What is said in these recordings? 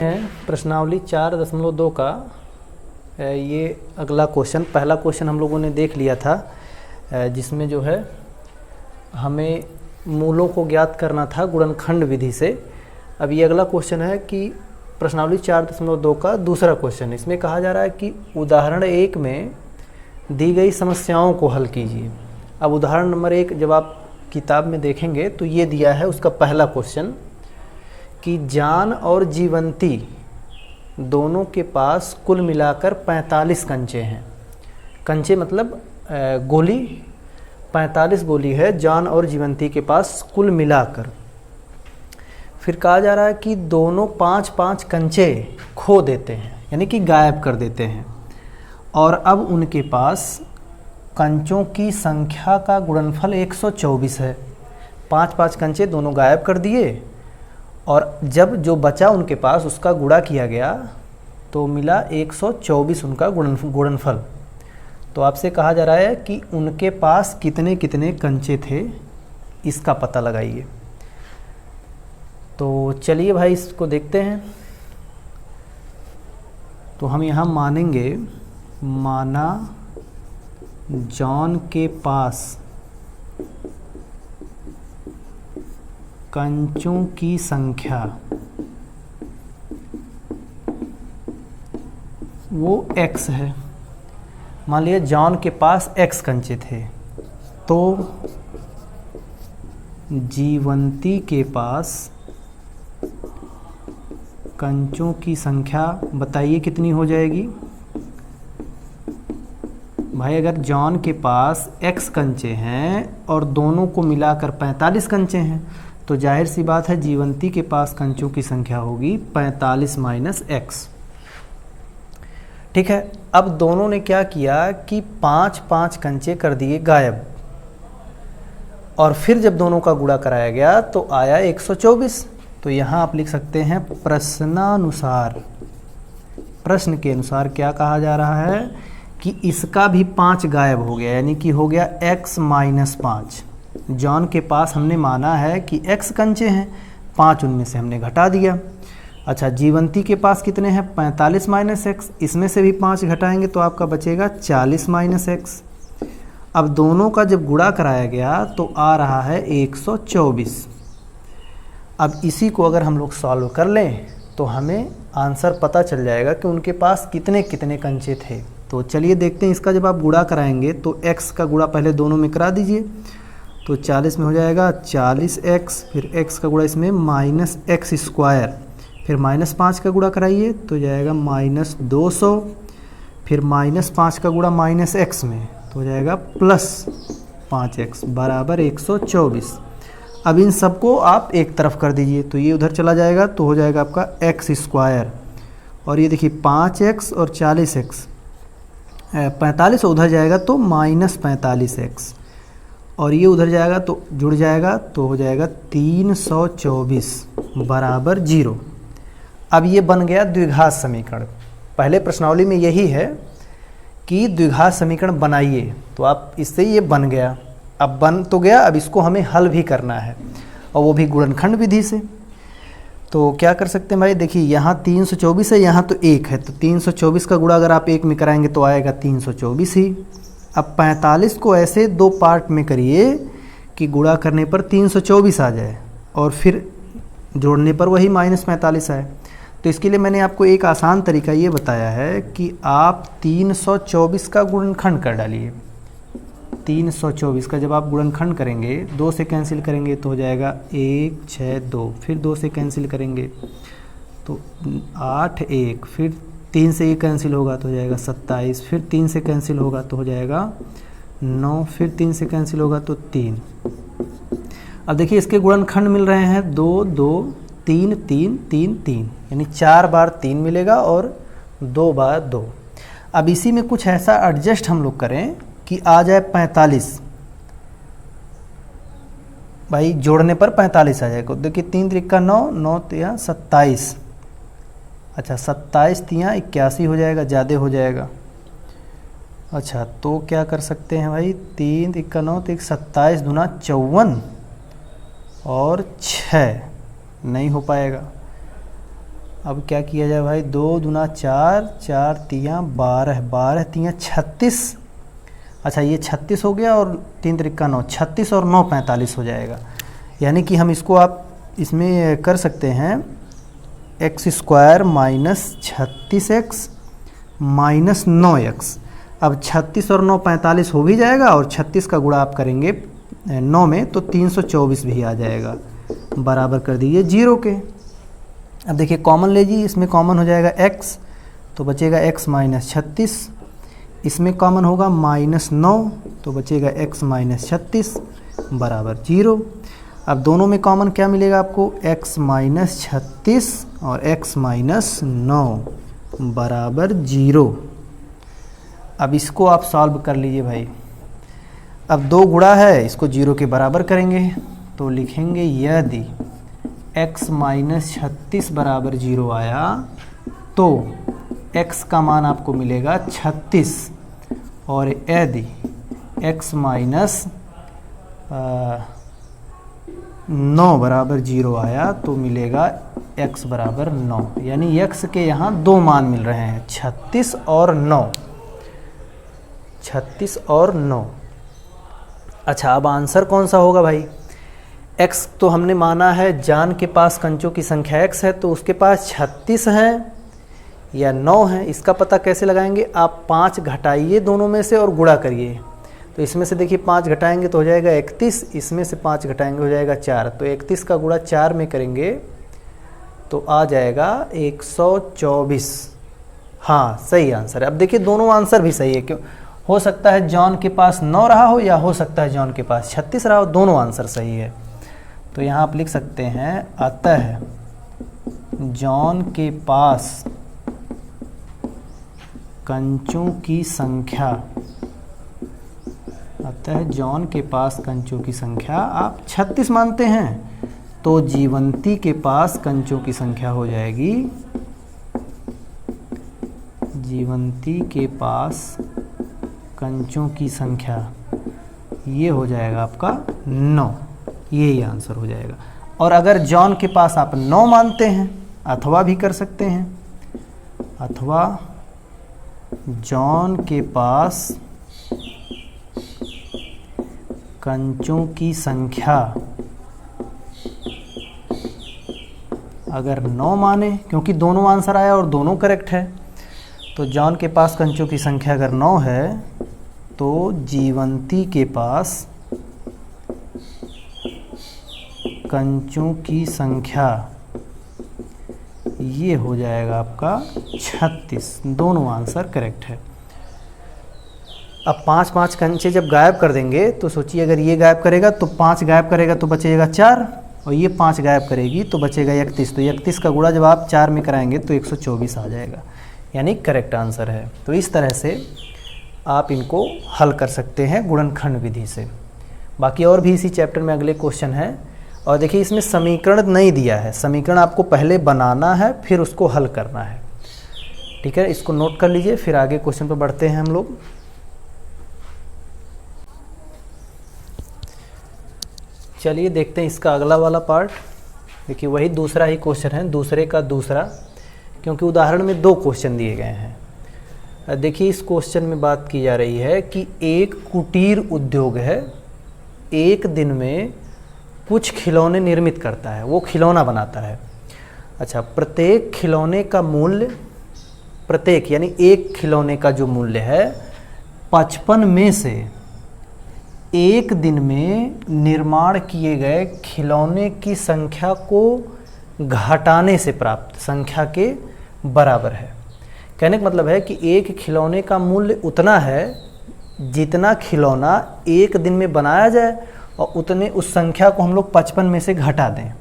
प्रश्नावली 4.2 का ये अगला क्वेश्चन, पहला क्वेश्चन हम लोगों ने देख लिया था, जिसमें जो है हमें मूलों को ज्ञात करना था गुणनखंड विधि से। अब ये अगला क्वेश्चन है कि प्रश्नावली 4.2 का दूसरा क्वेश्चन। इसमें कहा जा रहा है कि उदाहरण 1 में दी गई समस्याओं को हल कीजिए। अब उदाहरण नंबर 1 जब आप किताब में देखेंगे तो ये दिया है उसका पहला क्वेश्चन कि जान और जीवंती दोनों के पास कुल मिलाकर 45 कंचे हैं। कंचे मतलब गोली, 45 गोली है जान और जीवंती के पास कुल मिलाकर। फिर कहा जा रहा है कि दोनों 5-5 कंचे खो देते हैं, यानी कि गायब कर देते हैं, और अब उनके पास कंचों की संख्या का गुणनफल 124 है। 5-5 कंचे दोनों गायब कर दिए और जब जो बचा उनके पास उसका गुणा किया गया तो मिला 124 उनका गुणनफल। तो आपसे कहा जा रहा है कि उनके पास कितने कितने कंचे थे, इसका पता लगाइए। तो चलिए भाई इसको देखते हैं। तो हम यहाँ मानेंगे, माना जॉन के पास कंचों की संख्या वो x है। मान लिया जॉन के पास x कंचे थे, तो जीवंती के पास कंचों की संख्या बताइए कितनी हो जाएगी। भाई अगर जॉन के पास x कंचे हैं और दोनों को मिलाकर 45 कंचे हैं, तो जाहिर सी बात है जीवंती के पास कंचों की संख्या होगी 45 माइनस x। ठीक है, अब दोनों ने क्या किया कि 5-5 कंचे कर दिए गायब, और फिर जब दोनों का गुणा कराया गया तो आया 124। तो यहाँ आप लिख सकते हैं प्रश्नानुसार, प्रश्न के अनुसार क्या कहा जा रहा है कि इसका भी 5 गायब हो गया, यानी कि हो गया x माइनस 5। जॉन के पास हमने माना है कि x कंचे हैं, 5 उनमें से हमने घटा दिया। अच्छा, जीवंती के पास कितने हैं, 45 माइनस x, इसमें से भी 5 घटाएंगे तो आपका बचेगा 40 माइनस x। अब दोनों का जब गुणा कराया गया तो आ रहा है 124। अब इसी को अगर हम लोग सॉल्व कर लें तो हमें आंसर पता चल जाएगा कि उनके पास कितने कितने कंचे थे। तो चलिए देखते हैं, इसका जब आप गुणा कराएंगे तो x का गुणा पहले दोनों में करा दीजिए। तो 40 में हो जाएगा 40x, फिर x का गुणा इसमें माइनस एक्स स्क्वायर, फिर माइनस 5 का गुणा कराइए तो जाएगा माइनस 200, फिर माइनस 5 का गुणा माइनस x में तो हो जाएगा प्लस 5x बराबर 124। अब इन सबको आप एक तरफ कर दीजिए, तो ये उधर चला जाएगा तो हो जाएगा आपका x स्क्वायर, और ये देखिए 5x और 40x, 45 उधर जाएगा तो माइनस 45x, और ये उधर जाएगा तो जुड़ जाएगा तो हो जाएगा 324 बराबर 0। अब ये बन गया द्विघात समीकरण। पहले प्रश्नावली में यही है कि द्विघात समीकरण बनाइए, तो आप इससे ये बन गया। अब बन तो गया, अब इसको हमें हल भी करना है, और वो भी गुणनखंड विधि से। तो क्या कर सकते हैं भाई, देखिए यहाँ 324 है, यहाँ तो 1 है, तो 324 का गुणा अगर आप 1 में कराएंगे तो आएगा 324 ही। अब 45 को ऐसे 2 पार्ट में करिए कि गुणा करने पर 324 आ जाए और फिर जोड़ने पर वही माइनस 45 आए। तो इसके लिए मैंने आपको एक आसान तरीका ये बताया है कि आप 324 का गुणनखंड कर डालिए। 324 का जब आप गुणनखंड करेंगे, 2 से कैंसिल करेंगे तो हो जाएगा 1 6 2, फिर 2 से कैंसिल करेंगे तो 8 1, फिर 3 से ये कैंसिल होगा तो हो जाएगा 27, फिर 3 से कैंसिल होगा तो हो जाएगा 9, फिर 3 से कैंसिल होगा तो 3। अब देखिए इसके गुणनखंड मिल रहे हैं 2 2 3 3 3 3, यानी 4 बार 3 मिलेगा और 2 बार 2। अब इसी में कुछ ऐसा एडजस्ट हम लोग करें कि आ जाए 45। भाई जोड़ने पर 45 आ जाएगा। देखिए 3 त्रिका 9, 9 तिया 27। अच्छा 27 तिया 81 हो जाएगा, ज़्यादा हो जाएगा। अच्छा तो क्या कर सकते हैं भाई, 3 तिक्का 9 तो 27 दूना 54 और 6 नहीं हो पाएगा। अब क्या किया जाए भाई, 2 दूना 4, 4 तियाँ 12, 12 तियाँ 36। अच्छा ये 36 हो गया और 3 त्रिक्का 9, 36 और 9 45 हो जाएगा। यानी कि हम इसको आप इसमें कर सकते हैं x² minus 36x minus 9x। अब 36 और 9 45 हो भी जाएगा और 36 का गुणा आप करेंगे 9 में तो 324 भी आ जाएगा। बराबर कर दीजिए 0 के। अब देखिए कॉमन ले जी, इसमें कॉमन हो जाएगा x, तो बचेगा x माइनस 36। इसमें कॉमन होगा माइनस 9, तो बचेगा x माइनस 36 बराबर 0। अब दोनों में कॉमन क्या मिलेगा आपको, x माइनस 36 और x माइनस 9 बराबर 0। अब इसको आप सॉल्व कर लीजिए भाई। अब 2 गुणा है, इसको 0 के बराबर करेंगे तो लिखेंगे यदि x माइनस 36 बराबर 0 आया तो x का मान आपको मिलेगा 36, और यदि x माइनस 9 बराबर 0 आया तो मिलेगा x बराबर 9। यानी x के यहाँ 2 मान मिल रहे हैं, 36 और 9, 36 और 9। अच्छा अब आंसर कौन सा होगा भाई, x तो हमने माना है जान के पास कंचों की संख्या x है, तो उसके पास 36 है या 9 है, इसका पता कैसे लगाएंगे, आप 5 घटाइए दोनों में से और गुणा करिए। तो इसमें से देखिए 5 घटाएंगे तो हो जाएगा 31, इसमें से 5 घटाएंगे हो जाएगा 4, तो 31 का गुणा 4 में करेंगे तो आ जाएगा 124। हाँ सही आंसर है। अब देखिए दोनों आंसर भी सही है, क्यों, हो सकता है जॉन के पास 9 रहा हो या हो सकता है जॉन के पास 36 रहा हो, दोनों आंसर सही है। तो यहाँ आप लिख सकते हैं अतः जॉन के पास कंचों की संख्या, अतः जॉन के पास कंचों की संख्या आप 36 मानते हैं तो जीवंती के पास कंचों की संख्या हो जाएगी, जीवंती के पास कंचों की संख्या ये हो जाएगा आपका 9, यही आंसर हो जाएगा। और अगर जॉन के पास आप 9 मानते हैं, अथवा भी कर सकते हैं, अथवा जॉन के पास कंचों की संख्या अगर 9 माने, क्योंकि दोनों आंसर आया और दोनों करेक्ट है, तो जॉन के पास कंचों की संख्या अगर 9 है तो जीवंती के पास कंचों की संख्या ये हो जाएगा आपका 36, दोनों आंसर करेक्ट है। अब 5-5 कंचे जब गायब कर देंगे तो सोचिए अगर ये गायब करेगा तो 5 गायब करेगा तो बचेगा 4, और ये 5 गायब करेगी तो बचेगा 31, तो 31 का गुणा जब आप 4 में कराएंगे तो 124 आ जाएगा, यानी करेक्ट आंसर है। तो इस तरह से आप इनको हल कर सकते हैं गुणनखंड विधि से। बाकी और भी इसी चैप्टर में अगले क्वेश्चन हैं। और देखिए इसमें समीकरण नहीं दिया है, समीकरण आपको पहले बनाना है फिर उसको हल करना है, ठीक है, इसको नोट कर लीजिए, फिर आगे क्वेश्चन पर बढ़ते हैं हम लोग। चलिए देखते हैं इसका अगला वाला पार्ट। देखिए वही दूसरा ही क्वेश्चन है, दूसरे का दूसरा, क्योंकि उदाहरण में 2 क्वेश्चन दिए गए हैं। देखिए इस क्वेश्चन में बात की जा रही है कि एक कुटीर उद्योग है, एक दिन में कुछ खिलौने निर्मित करता है, वो खिलौना बनाता है। अच्छा, प्रत्येक खिलौने का मूल्य, प्रत्येक यानी एक खिलौने का जो मूल्य है 55 में से एक दिन में निर्माण किए गए खिलौने की संख्या को घटाने से प्राप्त संख्या के बराबर है। कहने का मतलब है कि एक खिलौने का मूल्य उतना है जितना खिलौना एक दिन में बनाया जाए और उतने उस संख्या को हम लोग 55 में से घटा दें।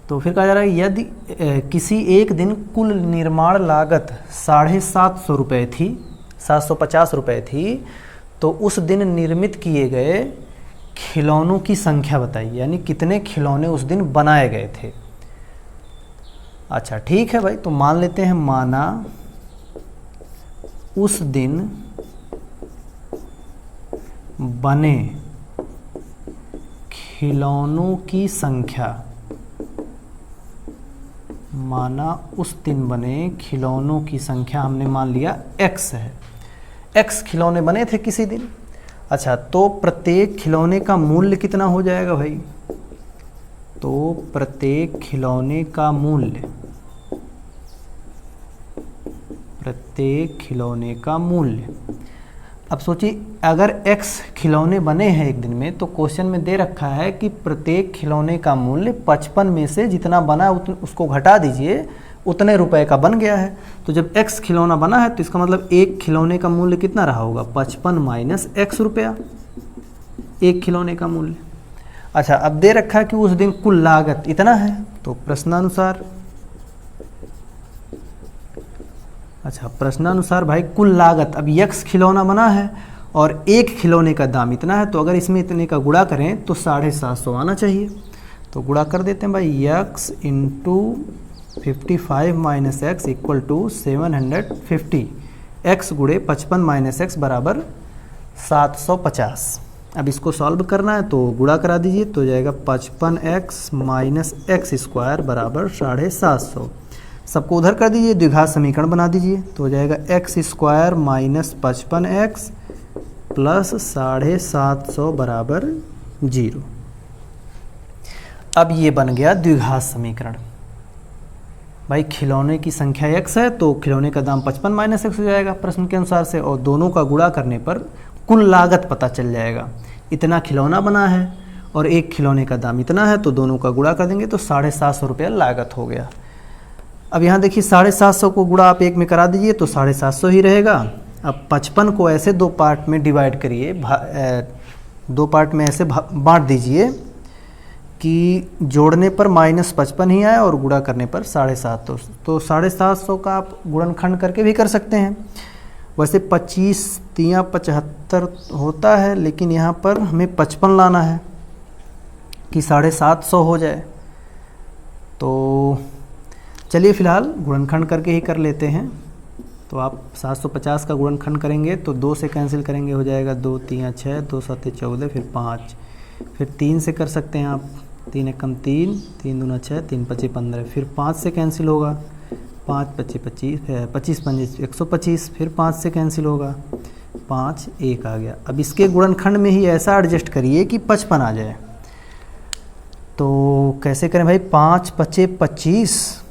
तो फिर कहा जा रहा है यदि किसी एक दिन कुल निर्माण लागत 750 रुपये थी, 750 रुपये थी, तो उस दिन निर्मित किए गए खिलौनों की संख्या बताइए, यानी कितने खिलौने उस दिन बनाए गए थे। अच्छा ठीक है भाई, तो मान लेते हैं माना उस दिन बने खिलौनों की संख्या, माना उस दिन बने खिलौनों की संख्या हमने मान लिया x है, x खिलौने बने थे किसी दिन। अच्छा, तो प्रत्येक खिलौने का मूल्य कितना हो जाएगा भाई? तो प्रत्येक खिलौने का मूल्य, प्रत्येक खिलौने का मूल्य, अब सोचिए अगर x खिलौने बने हैं एक दिन में, तो क्वेश्चन में दे रखा है कि प्रत्येक खिलौने का मूल्य 55 में से जितना बना उसको घटा दीजिए, उतने रुपए का बन गया है। तो जब x खिलौना बना है तो इसका मतलब एक खिलौने का मूल्य कितना रहा होगा? 55 माइनस x रुपया, एक खिलौने का मूल्य। अच्छा, अब दे रखा है कि उस दिन कुल लागत इतना है, तो प्रश्नानुसार, अच्छा प्रश्नानुसार भाई कुल लागत, अब x खिलौना बना है और एक खिलौने का दाम इतना है, तो अगर इसमें इतने का गुणा करें तो 750 आना चाहिए। तो गुणा कर देते हैं भाई, x into 55 minus x equal to 750, x गुणे 55 माइनस एक्स बराबर 750। अब इसको सॉल्व करना है तो गुणा करा दीजिए, तो जाएगा 55x माइनस एक्स स्क्वायर बराबर 750। सबको उधर कर दीजिए, द्विघात समीकरण बना दीजिए, तो हो जाएगा x square minus 55x plus 750 बराबर 0। अब ये बन गया द्विघात समीकरण। भाई खिलौने की संख्या x है तो खिलौने का दाम 55 माइनस एक्स हो जाएगा प्रश्न के अनुसार से, और दोनों का गुणा करने पर कुल लागत पता चल जाएगा। इतना खिलौना बना है और एक खिलौने का दाम इतना है, तो दोनों का गुणा कर देंगे तो 750 रुपया लागत हो गया। अब यहाँ देखिए 750 को गुणा आप एक में करा दीजिए तो 750 ही रहेगा। अब 55 को ऐसे दो पार्ट में डिवाइड करिए, दो पार्ट में ऐसे बांट दीजिए कि जोड़ने पर -55 ही आए और गुणा करने पर 750। तो 750 का आप गुणनखंड करके भी कर सकते हैं। वैसे 25 तिया 75 होता है, लेकिन यहाँ पर हमें 55 लाना है कि 750 हो जाए। तो चलिए फिलहाल गुणनखंड करके ही कर लेते हैं। तो आप 750 का गुणनखंड करेंगे तो 2 से कैंसिल करेंगे, हो जाएगा 2 तिया 6, 2 7 14, फिर 5, फिर 3 से कर सकते हैं आप, 3 एकम 3, 3 दूना 6, 3 पच्ची 15, फिर 5 से कैंसिल होगा, 5 पच्ची 25, 25 पंजी 125, फिर 5 से कैंसिल होगा, 5 1 आ गया। अब इसके गुणनखंड में ही ऐसा एडजस्ट करिए कि 55 आ जाए। तो कैसे करें भाई? 5 पच्चे 25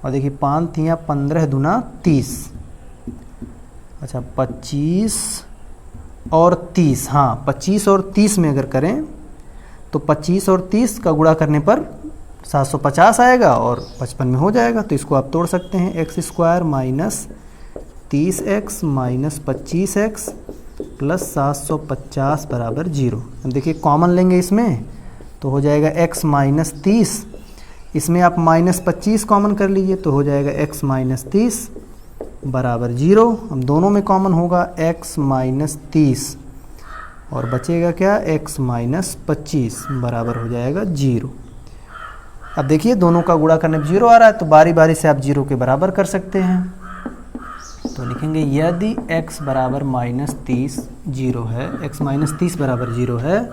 और देखिए 5 तिया 15 दूना 30। अच्छा 25 और 30, हाँ 25 और 30 में अगर करें तो 25 और 30 का गुणा करने पर 750 आएगा और 55 में हो जाएगा। तो इसको आप तोड़ सकते हैं, x square minus 30x minus 25x plus 750 बराबर 0। अब देखिए कॉमन लेंगे इसमें तो हो जाएगा x माइनस 30, इसमें आप माइनस 25 कॉमन कर लीजिए तो हो जाएगा x माइनस 30 बराबर 0। अब दोनों में कॉमन होगा x माइनस 30 और बचेगा क्या? x माइनस 25 बराबर हो जाएगा 0। अब देखिए दोनों का गुणा करने पर 0 आ रहा है, तो बारी बारी से आप 0 के बराबर कर सकते हैं। तो लिखेंगे यदि x बराबर माइनस 30 0 है, x माइनस 30 बराबर 0 है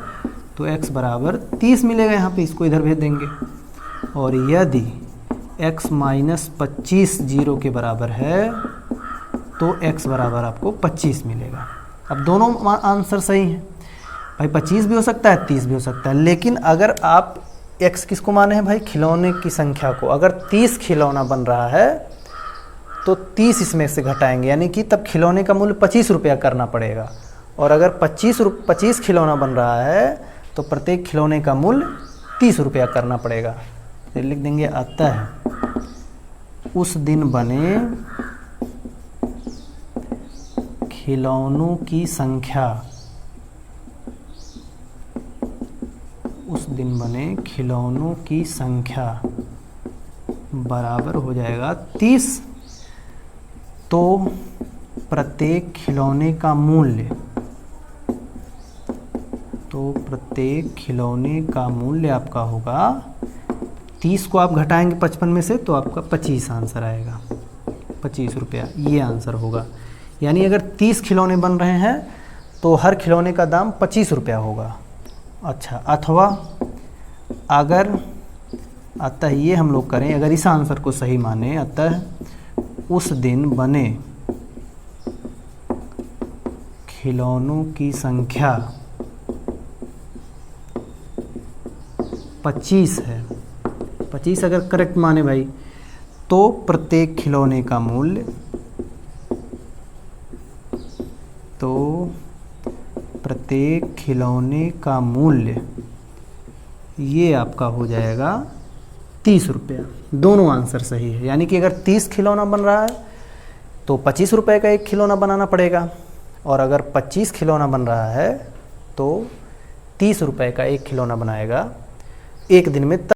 तो x बराबर 30 मिलेगा, यहाँ पे इसको इधर भेज देंगे। और यदि x माइनस 25 0 के बराबर है तो x बराबर आपको 25 मिलेगा। अब दोनों आंसर सही हैं भाई, 25 भी हो सकता है 30 भी हो सकता है, लेकिन अगर आप x किसको माने हैं भाई? खिलौने की संख्या को। अगर 30 खिलौना बन रहा है तो 30 इसमें से घटाएंगे, यानी कि तब खिलौने का मूल्य 25 रुपया करना पड़ेगा। और अगर 25 खिलौना बन रहा है तो प्रत्येक खिलौने का मूल्य 30 रुपया करना पड़ेगा। तो लिख देंगे अतः उस दिन बने खिलौनों की संख्या, उस दिन बने खिलौनों की संख्या बराबर हो जाएगा 30। तो प्रत्येक खिलौने का मूल्य, तो प्रत्येक खिलौने का मूल्य आपका होगा 30 को आप घटाएंगे 55 में से तो आपका 25 आंसर आएगा, 25 रुपया ये आंसर होगा। यानी अगर 30 खिलौने बन रहे हैं तो हर खिलौने का दाम 25 रुपया होगा। अच्छा, अथवा अगर अतः ये हम लोग करें, अगर इस आंसर को सही माने, अतः उस दिन बने खिलौनों की संख्या 25 है। 25 अगर करेक्ट माने भाई, तो प्रत्येक खिलौने का मूल्य, तो प्रत्येक खिलौने का मूल्य ये आपका हो जाएगा 30 रुपया। दोनों आंसर सही है, यानी कि अगर 30 खिलौना बन रहा है तो 25 रुपये का एक खिलौना बनाना पड़ेगा, और अगर 25 खिलौना बन रहा है तो 30 रुपये का एक खिलौना बनाएगा एक दिन में।